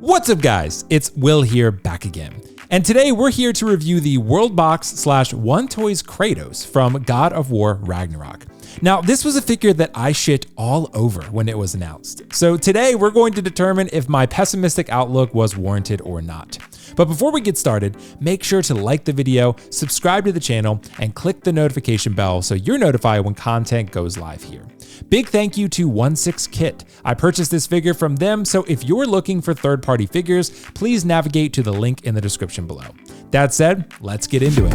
What's up guys, it's Will here back again. And today we're here to review the Worldbox / One Toys Kratos from God of War Ragnarok. Now this was a figure that I shit all over when it was announced. So today we're going to determine if my pessimistic outlook was warranted or not. But before we get started, make sure to like the video, subscribe to the channel, and click the notification bell so you're notified when content goes live here. Big thank you to 16kit. I purchased this figure from them, so if you're looking for third-party figures, please navigate to the link in the description below. That said, let's get into it.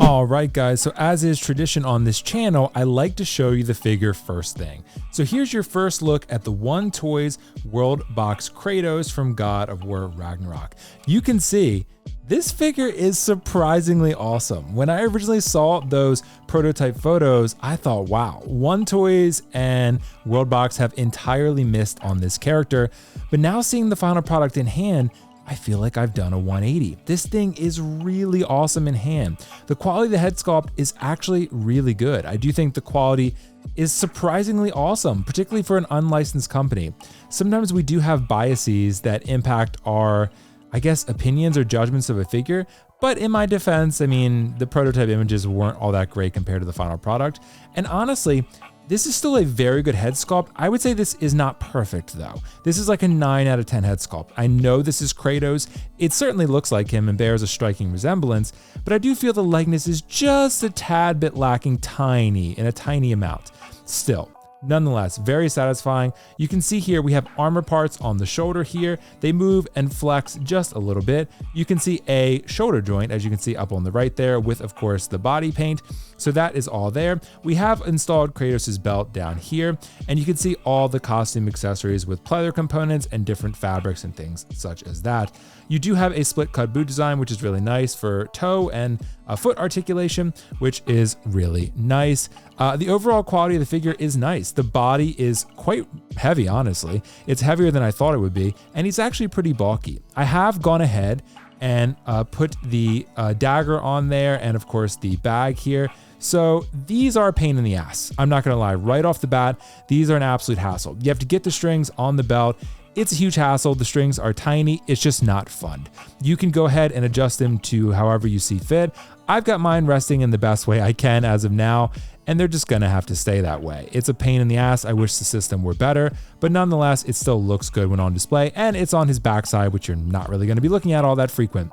Alright guys, so as is tradition on this channel, I like to show you the figure first thing. So here's your first look at the One Toys Worldbox Kratos from God of War Ragnarok. You can see this figure is surprisingly awesome. When I originally saw those prototype photos, I thought, wow, One Toys and Worldbox have entirely missed on this character, but now seeing the final product in hand, I feel like I've done a 180. This thing is really awesome in hand. The quality of the head sculpt is actually really good. I do think the quality is surprisingly awesome, particularly for an unlicensed company. Sometimes we do have biases that impact our, I guess, opinions or judgments of a figure. But in my defense, I mean, the prototype images weren't all that great compared to the final product. And honestly, this is still a very good head sculpt. I would say this is not perfect though. This is like a 9 out of 10 head sculpt. I know this is Kratos. It certainly looks like him and bears a striking resemblance, but I do feel the likeness is just a tad bit lacking in a tiny amount. Still, nonetheless, very satisfying. You can see here we have armor parts on the shoulder here. They move and flex just a little bit. You can see a shoulder joint, as you can see up on the right there, with of course the body paint. So that is all there. We have installed Kratos' belt down here, and you can see all the costume accessories with pleather components and different fabrics and things such as that. You do have a split cut boot design, which is really nice for toe and foot articulation, which is really nice. The overall quality of the figure is nice. The body is quite heavy, honestly. It's heavier than I thought it would be, and he's actually pretty bulky. I have gone ahead and put the dagger on there and of course the bag here. So these are a pain in the ass. I'm not gonna lie, right off the bat, these are an absolute hassle. You have to get the strings on the belt. It's a huge hassle. The strings are tiny. It's just not fun. You can go ahead and adjust them to however you see fit. I've got mine resting in the best way I can as of now, and they're just gonna have to stay that way. It's a pain in the ass. I wish the system were better, but nonetheless, it still looks good when on display, and it's on his backside, which you're not really gonna be looking at all that frequent.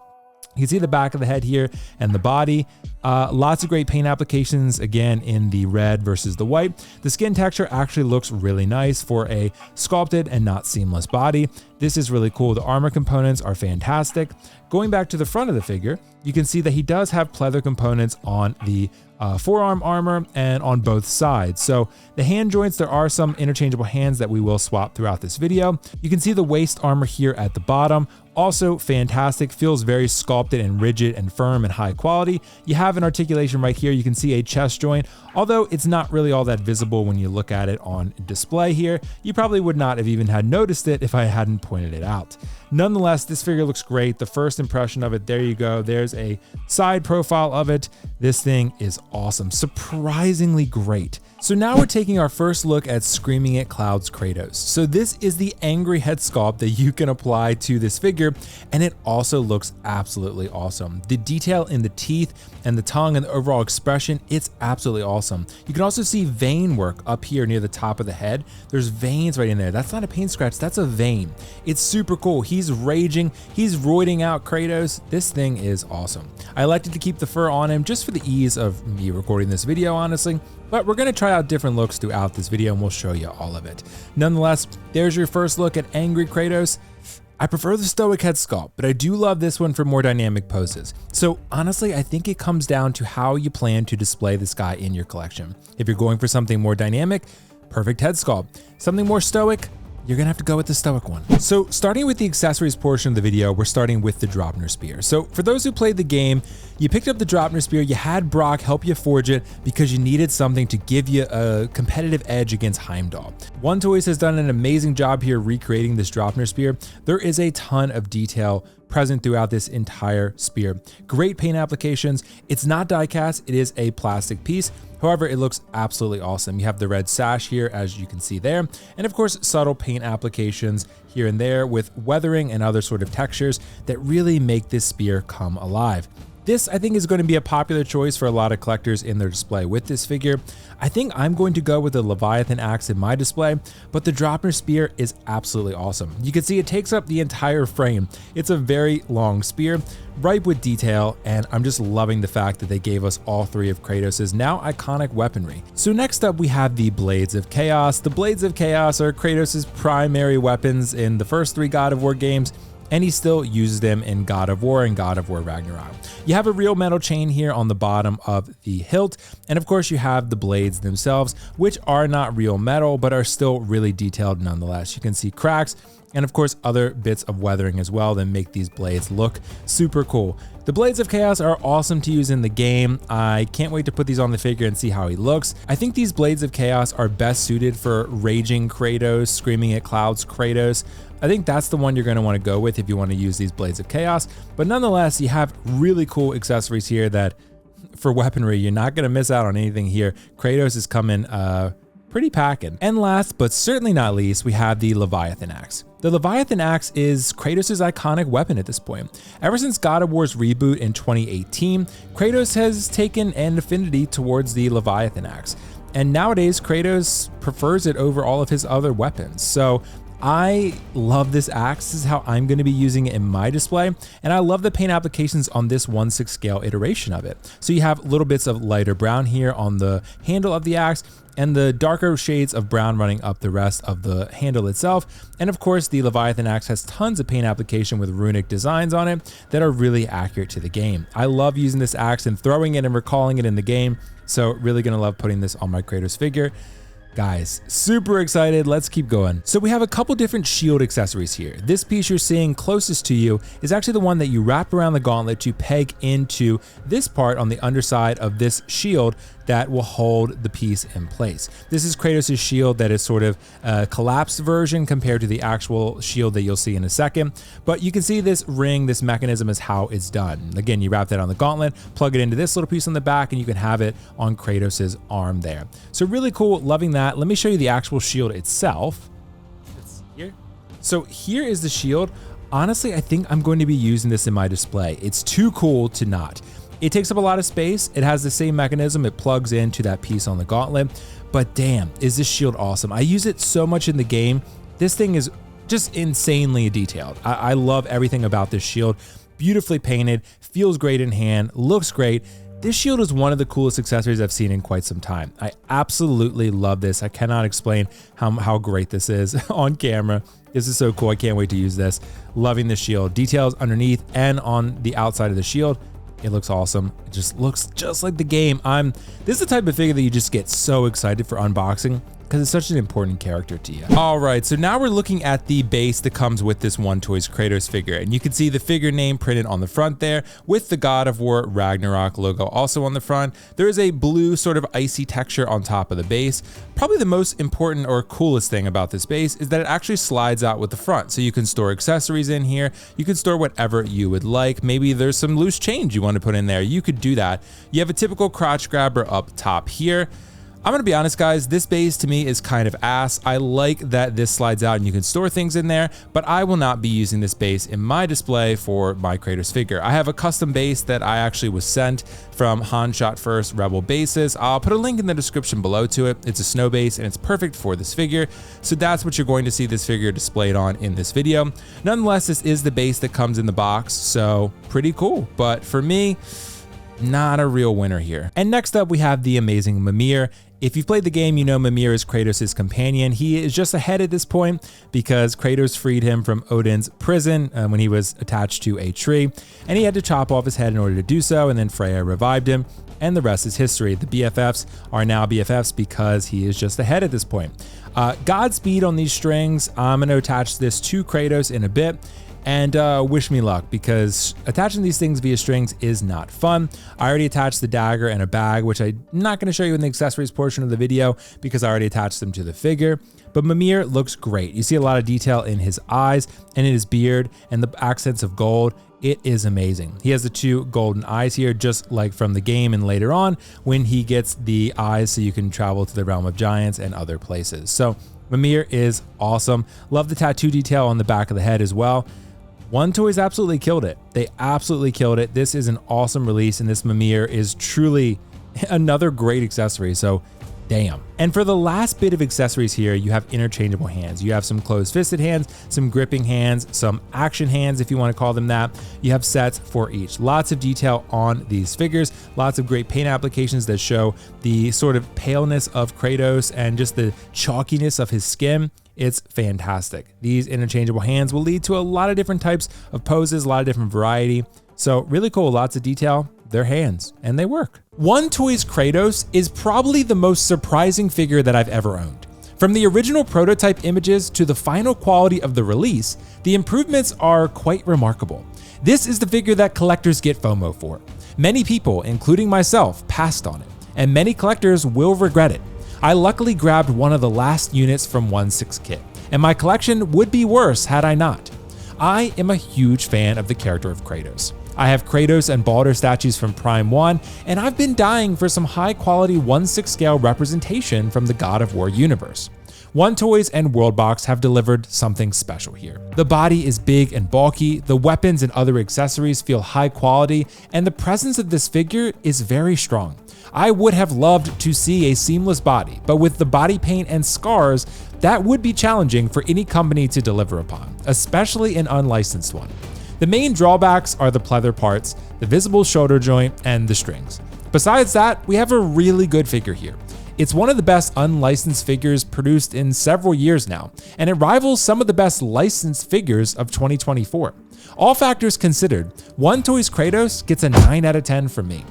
You can see the back of the head here and the body. Lots of great paint applications, again, in the red versus the white. The skin texture actually looks really nice for a sculpted and not seamless body. This is really cool. The armor components are fantastic. Going back to the front of the figure, you can see that he does have pleather components on the forearm armor and on both sides. So the hand joints, there are some interchangeable hands that we will swap throughout this video. You can see the waist armor here at the bottom. Also fantastic, feels very sculpted and rigid and firm and high quality. You have an articulation right here. You can see a chest joint, although it's not really all that visible when you look at it on display here. You probably would not have even had noticed it if I hadn't pointed it out. Nonetheless, this figure looks great. The first impression of it, there you go. There's a side profile of it. This thing is awesome, surprisingly great. So now we're taking our first look at Screaming at Clouds Kratos. So this is the angry head sculpt that you can apply to this figure, and it also looks absolutely awesome. The detail in the teeth and the tongue and the overall expression, it's absolutely awesome. You can also see vein work up here near the top of the head. There's veins right in there. That's not a paint scratch, that's a vein. It's super cool. He's raging, he's roiding out Kratos. This thing is awesome. I elected to keep the fur on him just for the ease of me recording this video, honestly. But we're gonna try out different looks throughout this video and we'll show you all of it. Nonetheless, there's your first look at Angry Kratos. I prefer the stoic head sculpt, but I do love this one for more dynamic poses. So honestly, I think it comes down to how you plan to display this guy in your collection. If you're going for something more dynamic, perfect head sculpt. Something more stoic, you're gonna have to go with the stoic one. So starting with the accessories portion of the video, we're starting with the Draupnir Spear. So for those who played the game, you picked up the Draupnir Spear, you had Brock help you forge it because you needed something to give you a competitive edge against Heimdall. One Toys has done an amazing job here recreating this Draupnir Spear. There is a ton of detail present throughout this entire spear. Great paint applications. It's not die cast, it is a plastic piece. However, it looks absolutely awesome. You have the red sash here, as you can see there, and of course, subtle paint applications here and there with weathering and other sort of textures that really make this spear come alive. This, I think, is going to be a popular choice for a lot of collectors in their display with this figure. I think I'm going to go with the Leviathan axe in my display, but the Dropner spear is absolutely awesome. You can see it takes up the entire frame. It's a very long spear, ripe with detail, and I'm just loving the fact that they gave us all three of Kratos' now iconic weaponry. So next up, we have the Blades of Chaos. The Blades of Chaos are Kratos' primary weapons in the first three God of War games, and he still uses them in God of War and God of War Ragnarok. You have a real metal chain here on the bottom of the hilt, and of course you have the blades themselves, which are not real metal, but are still really detailed nonetheless. You can see cracks, and of course other bits of weathering as well that make these blades look super cool. The Blades of Chaos are awesome to use in the game. I can't wait to put these on the figure and see how he looks. I think these Blades of Chaos are best suited for raging Kratos, screaming at clouds Kratos. I think that's the one you're going to want to go with if you want to use these Blades of Chaos. But nonetheless, you have really cool accessories here that for weaponry, you're not going to miss out on anything here. Kratos is coming pretty packing. And last, but certainly not least, we have the Leviathan axe. The Leviathan axe is Kratos' iconic weapon at this point. Ever since God of War's reboot in 2018, Kratos has taken an affinity towards the Leviathan axe. And nowadays, Kratos prefers it over all of his other weapons. So I love this axe. This is how I'm going to be using it in my display. And I love the paint applications on this 1/6 scale iteration of it. So you have little bits of lighter brown here on the handle of the axe, and the darker shades of brown running up the rest of the handle itself. And of course, the Leviathan axe has tons of paint application with runic designs on it that are really accurate to the game. I love using this axe and throwing it and recalling it in the game. So really gonna love putting this on my Kratos figure. Guys, super excited. Let's keep going. So we have a couple different shield accessories here. This piece you're seeing closest to you is actually the one that you wrap around the gauntlet to peg into this part on the underside of this shield that will hold the piece in place. This is Kratos' shield that is sort of a collapsed version compared to the actual shield that you'll see in a second. But you can see this ring, this mechanism is how it's done. Again, you wrap that on the gauntlet, plug it into this little piece on the back, and you can have it on Kratos' arm there. So really cool, loving that. Let me show you the actual shield itself. It's here. So here is the shield. Honestly, I think I'm going to be using this in my display. It's too cool to not. It takes up a lot of space. It has the same mechanism. It plugs into that piece on the gauntlet, but damn, is this shield awesome. I use it so much in the game. This thing is just insanely detailed. I love everything about this shield. Beautifully painted, feels great in hand, looks great. This shield is one of the coolest accessories I've seen in quite some time. I absolutely love this. I cannot explain how great this is on camera. This is so cool. I can't wait to use this. Loving the shield. Details underneath and on the outside of the shield. It looks awesome. It just looks just like the game. This is the type of figure that you just get so excited for unboxing because it's such an important character to you. All right, so now we're looking at the base that comes with this One Toys Kratos figure, and you can see the figure name printed on the front there with the God of War Ragnarok logo also on the front. There is a blue sort of icy texture on top of the base. Probably the most important or coolest thing about this base is that it actually slides out with the front, so you can store accessories in here. You can store whatever you would like. Maybe there's some loose change you want to put in there. You could do that. You have a typical crotch grabber up top here. I'm gonna be honest, guys, this base to me is kind of ass. I like that this slides out and you can store things in there, but I will not be using this base in my display for my Kratos figure. I have a custom base that I actually was sent from Han Shot First Rebel bases. I'll put a link in the description below to it. It's a snow base and it's perfect for this figure. So that's what you're going to see this figure displayed on in this video. Nonetheless, this is the base that comes in the box, so pretty cool. But for me, not a real winner here. And next up, we have the amazing Mimir. If you've played the game, you know Mimir is Kratos' companion. He is just ahead at this point because Kratos freed him from Odin's prison when he was attached to a tree, and he had to chop off his head in order to do so, and then Freya revived him, and the rest is history. The BFFs are now BFFs because he is just ahead at this point. Godspeed on these strings. I'm going to attach this to Kratos in a bit. And wish me luck, because attaching these things via strings is not fun. I already attached the dagger and a bag, which I'm not going to show you in the accessories portion of the video because I already attached them to the figure. But Mimir looks great. You see a lot of detail in his eyes and in his beard and the accents of gold. It is amazing. He has the 2 golden eyes here, just like from the game and later on when he gets the eyes so you can travel to the realm of giants and other places. So Mimir is awesome. Love the tattoo detail on the back of the head as well. One Toys absolutely killed it. They absolutely killed it. This is an awesome release, and this Mimir is truly another great accessory. So damn. And for the last bit of accessories here, you have interchangeable hands. You have some closed-fisted hands, some gripping hands, some action hands, if you want to call them that. You have sets for each. Lots of detail on these figures, lots of great paint applications that show the sort of paleness of Kratos and just the chalkiness of his skin. It's fantastic. These interchangeable hands will lead to a lot of different types of poses, a lot of different variety. So really cool, lots of detail. They're hands, and they work. One Toys Kratos is probably the most surprising figure that I've ever owned. From the original prototype images to the final quality of the release, the improvements are quite remarkable. This is the figure that collectors get FOMO for. Many people, including myself, passed on it, and many collectors will regret it. I luckily grabbed one of the last units from 1/6 kit, and my collection would be worse had I not. I am a huge fan of the character of Kratos. I have Kratos and Baldur statues from Prime 1, and I've been dying for some high quality 1/6 scale representation from the God of War universe. One Toys and Worldbox have delivered something special here. The body is big and bulky, the weapons and other accessories feel high quality, and the presence of this figure is very strong. I would have loved to see a seamless body, but with the body paint and scars, that would be challenging for any company to deliver upon, especially an unlicensed one. The main drawbacks are the pleather parts, the visible shoulder joint, and the strings. Besides that, we have a really good figure here. It's one of the best unlicensed figures produced in several years now, and it rivals some of the best licensed figures of 2024. All factors considered, One Toys Kratos gets a 9 out of 10 from me.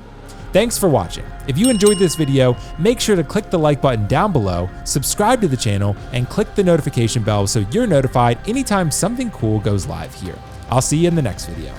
Thanks for watching. If you enjoyed this video, make sure to click the like button down below, subscribe to the channel, and click the notification bell so you're notified anytime something cool goes live here. I'll see you in the next video.